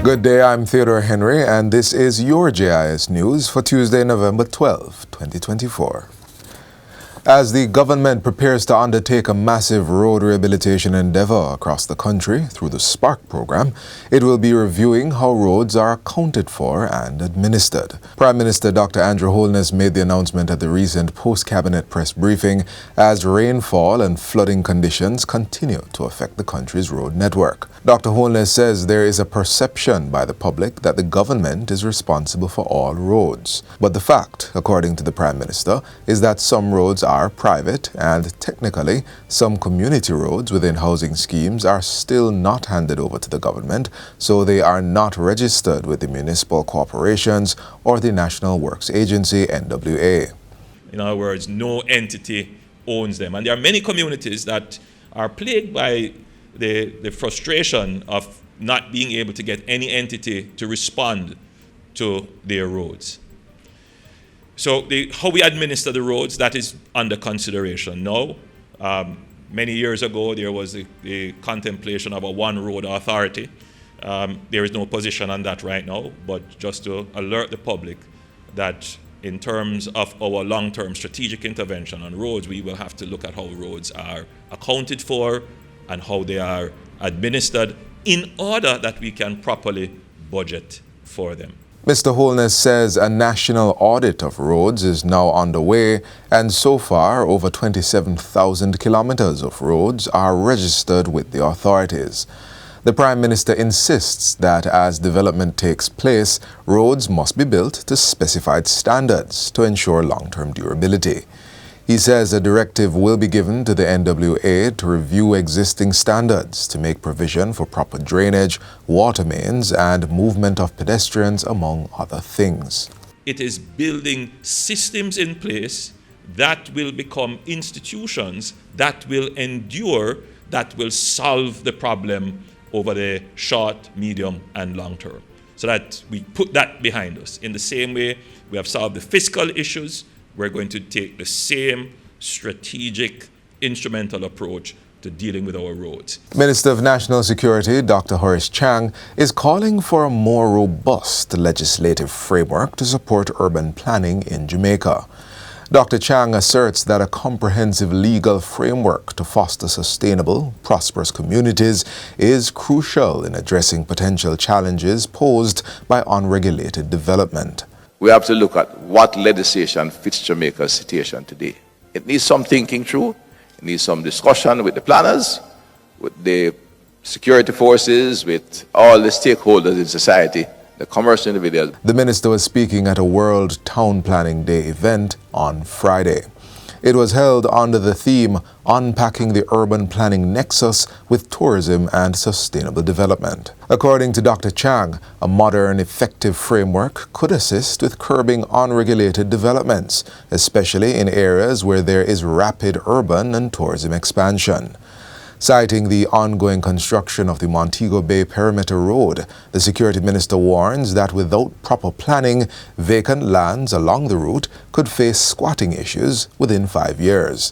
Good day, I'm Theodore Henry, and this is your JIS News for Tuesday, November 12, 2024. As the government prepares to undertake a massive road rehabilitation endeavor across the country through the SPARK program, it will be reviewing how roads are accounted for and administered. Prime Minister Dr. Andrew Holness made the announcement at the recent post-cabinet press briefing as rainfall and flooding conditions continue to affect the country's road network. Dr. Holness says there is a perception by the public that the government is responsible for all roads. But the fact, according to the Prime Minister, is that some roads are private and technically some community roads within housing schemes are still not handed over to the government, so they are not registered with the municipal corporations or the National Works Agency, NWA. In other words, no entity owns them. And there are many communities that are plagued by the frustration of not being able to get any entity to respond to their roads. So how we administer the roads, that is under consideration now. Many years ago, there was a contemplation of a one road authority. There is no position on that right now, but just to alert the public that in terms of our long-term strategic intervention on roads, we will have to look at how roads are accounted for and how they are administered in order that we can properly budget for them. Mr. Holness says a national audit of roads is now underway, and so far over 27,000 kilometers of roads are registered with the authorities. The Prime Minister insists that as development takes place, roads must be built to specified standards to ensure long-term durability. He says a directive will be given to the NWA to review existing standards to make provision for proper drainage, water mains, and movement of pedestrians, among other things. It is building systems in place that will become institutions that will endure, that will solve the problem over the short, medium, and long term. So that we put that behind us. In the same way we have solved the fiscal issues, we're going to take the same strategic, instrumental approach to dealing with our roads. Minister of National Security, Dr. Horace Chang, is calling for a more robust legislative framework to support urban planning in Jamaica. Dr. Chang asserts that a comprehensive legal framework to foster sustainable, prosperous communities is crucial in addressing potential challenges posed by unregulated development. We have to look at what legislation fits Jamaica's situation today. It needs some thinking through, it needs some discussion with the planners, with the security forces, with all the stakeholders in society, the commercial individuals. The minister was speaking at a World Town Planning Day event on Friday. It was held under the theme Unpacking the Urban Planning Nexus with Tourism and Sustainable Development. According to Dr. Chang, a modern, effective framework could assist with curbing unregulated developments, especially in areas where there is rapid urban and tourism expansion. Citing the ongoing construction of the Montego Bay Perimeter Road, the Security Minister warns that without proper planning, vacant lands along the route could face squatting issues within 5 years.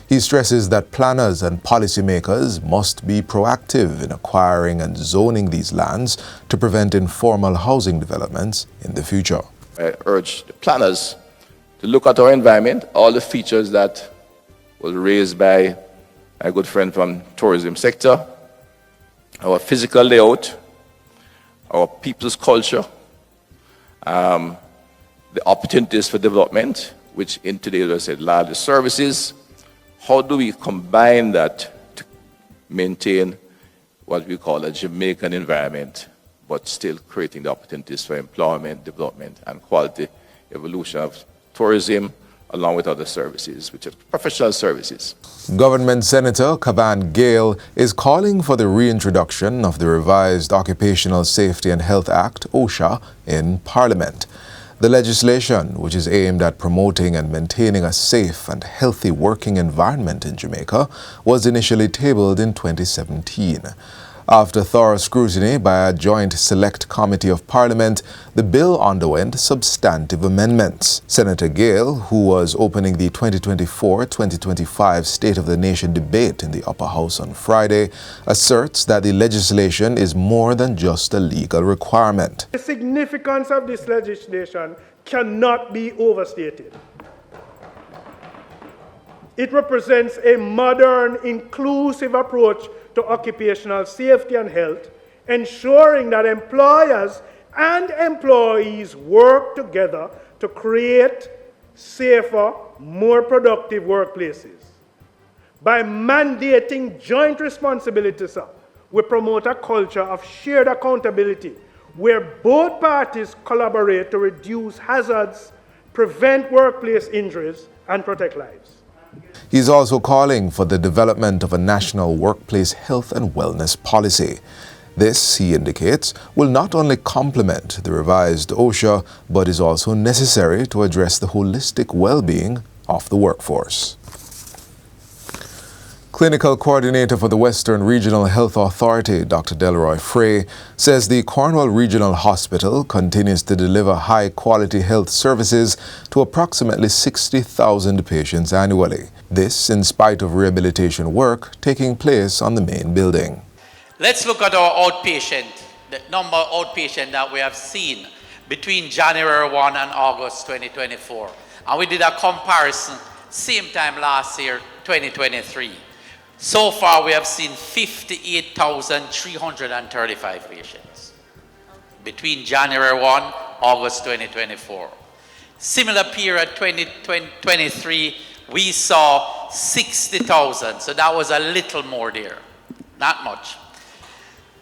He stresses that planners and policymakers must be proactive in acquiring and zoning these lands to prevent informal housing developments in the future. I urge the planners to look at our environment, all the features that was raised by my good friend from tourism sector, our physical layout, our people's culture, the opportunities for development, which in today's, as I said, larger services. How do we combine that to maintain what we call a Jamaican environment, but still creating the opportunities for employment, development, and quality evolution of tourism, along with other services, which are professional services. Government Senator Cavan Gale is calling for the reintroduction of the revised Occupational Safety and Health Act, OSHA, in Parliament. The legislation, which is aimed at promoting and maintaining a safe and healthy working environment in Jamaica, was initially tabled in 2017. After thorough scrutiny by a joint select committee of Parliament, the bill underwent substantive amendments. Senator Gale, who was opening the 2024-2025 State of the Nation debate in the Upper House on Friday, asserts that the legislation is more than just a legal requirement. The significance of this legislation cannot be overstated. It represents a modern, inclusive approach to occupational safety and health, ensuring that employers and employees work together to create safer, more productive workplaces. By mandating joint responsibility, sir, we promote a culture of shared accountability where both parties collaborate to reduce hazards, prevent workplace injuries, and protect lives. He's also calling for the development of a national workplace health and wellness policy. This, he indicates, will not only complement the revised OSHA, but is also necessary to address the holistic well-being of the workforce. Clinical Coordinator for the Western Regional Health Authority, Dr. Delroy Frey, says the Cornwall Regional Hospital continues to deliver high-quality health services to approximately 60,000 patients annually. This in spite of rehabilitation work taking place on the main building. Let's look at our outpatient, the number of outpatient that we have seen between January 1 and August 2024. And we did a comparison same time last year, 2023. So far, we have seen 58,335 patients between January 1, August 2024. Similar period, 2023, we saw 60,000. So that was a little more there, not much.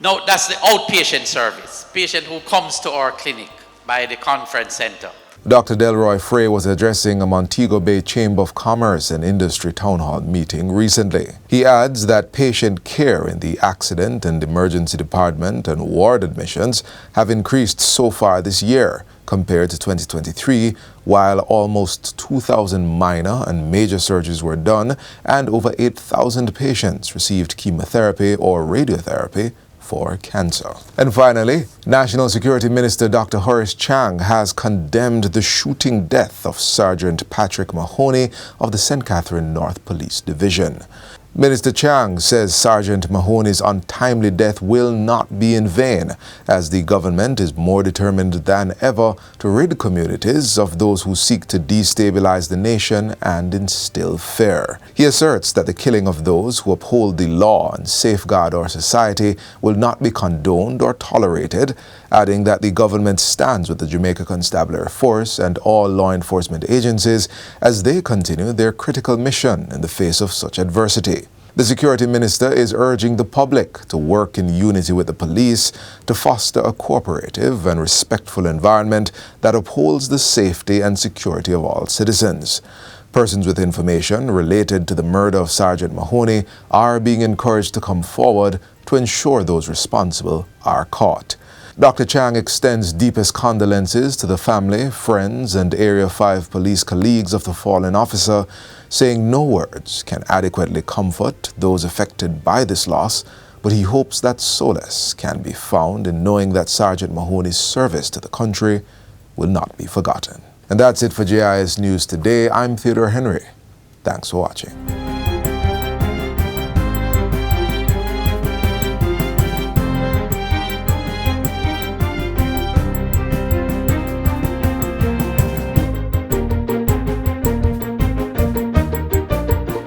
Now, that's the outpatient service, patient who comes to our clinic by the conference center. Dr. Delroy Frey was addressing a Montego Bay Chamber of Commerce and Industry Town Hall meeting recently. He adds that patient care in the accident and emergency department and ward admissions have increased so far this year compared to 2023, while almost 2,000 minor and major surgeries were done and over 8,000 patients received chemotherapy or radiotherapy for cancer. And finally, National Security Minister Dr. Horace Chang has condemned the shooting death of Sergeant Patrick Mahoney of the St. Catherine North Police Division. Minister Chang says Sergeant Mahoney's untimely death will not be in vain, as the government is more determined than ever to rid communities of those who seek to destabilize the nation and instill fear. He asserts that the killing of those who uphold the law and safeguard our society will not be condoned or tolerated, adding that the government stands with the Jamaica Constabulary Force and all law enforcement agencies as they continue their critical mission in the face of such adversity. The Security Minister is urging the public to work in unity with the police to foster a cooperative and respectful environment that upholds the safety and security of all citizens. Persons with information related to the murder of Sergeant Mahoney are being encouraged to come forward to ensure those responsible are caught. Dr. Chang extends deepest condolences to the family, friends, and Area 5 police colleagues of the fallen officer, saying no words can adequately comfort those affected by this loss, but he hopes that solace can be found in knowing that Sergeant Mahoney's service to the country will not be forgotten. And that's it for JIS News Today. I'm Theodore Henry. Thanks for watching.